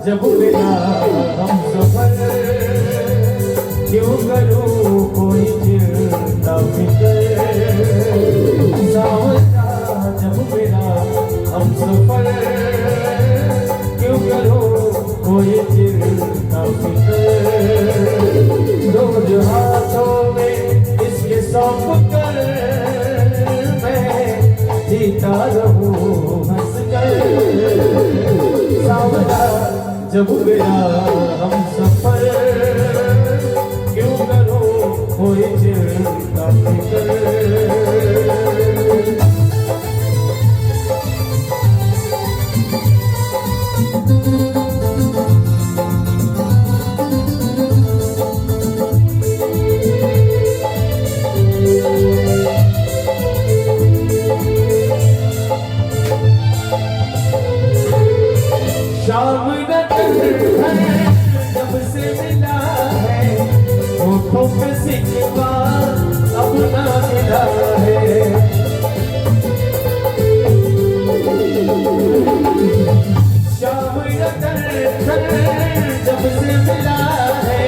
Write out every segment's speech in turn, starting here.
जब बिना हम सफर क्यों करूं कोई चिंता फिकर सावरा जब बिना हम सफर क्यों करूं कोई चिंता फिकर रोज हाथों में इसके सौंप कर मैं जीता रहूं हंस कर सावरा जब बिना हम सफर क्यों करो कोई चिंता फिकर शाम जब से मिला है होठों पे सिकवा अब ना मिला है शाम जब से मिला है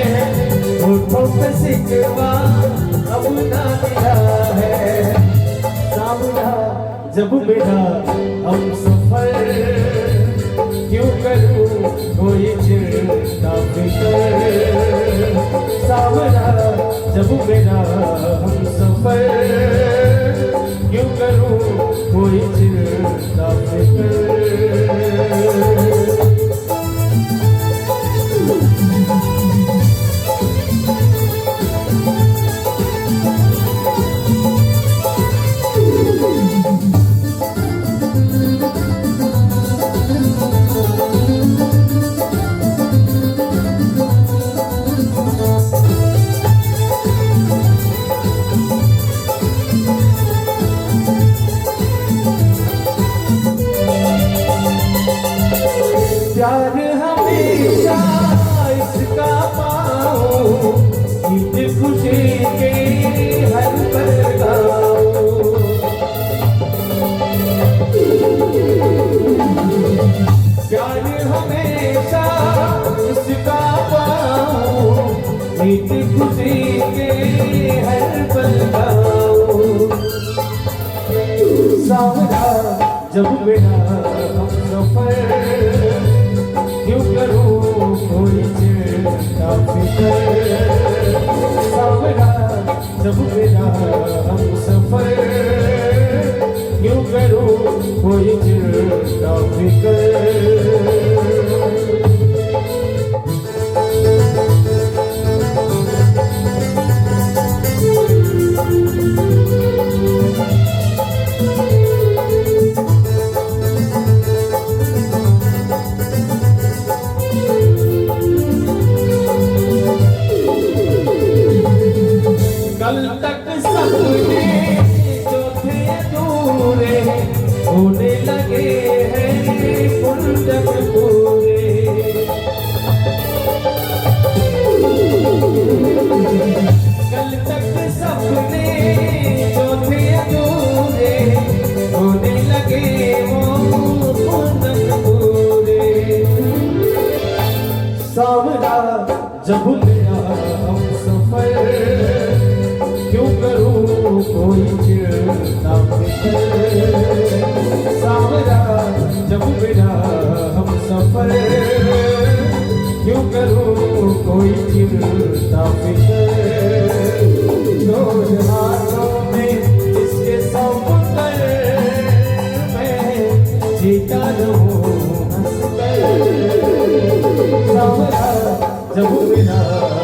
होठों पे सिकवा अब ना मिला है सामना जब मिला हम सफर क्यों करूं कोई चिंता फिकर सावरा जब मेरा हम सफर क्यों करूं कोई चिंता फिकर प्यार हमेशा इसका पाओ गीत खुशी के हर पल गाओ प्यार हमेशा इसका पाओ गीत खुशी के हर पल गाओ सावरा जब बिना हम सफर क्यों करूं कोई चिंता फिकर सावरा जब बिना हम सफर क्यों करूं कोई चिंता फिकर कल तक सपने जो थे अधूरे होने लगे हैं पुरजक पूरे कल तक सपने जो थे अधूरे होने लगे वो पुरजक पूरे सावरा जब मेरा हम सफर क्यों करूं कोई चिंता फिकर सावरा जब मेरा हम सफर क्यों करूं कोई चिंता फिकर रोज हाथों में इसके सौंप कर मैं जीता रहूं हंस कर सावरा जब मेरा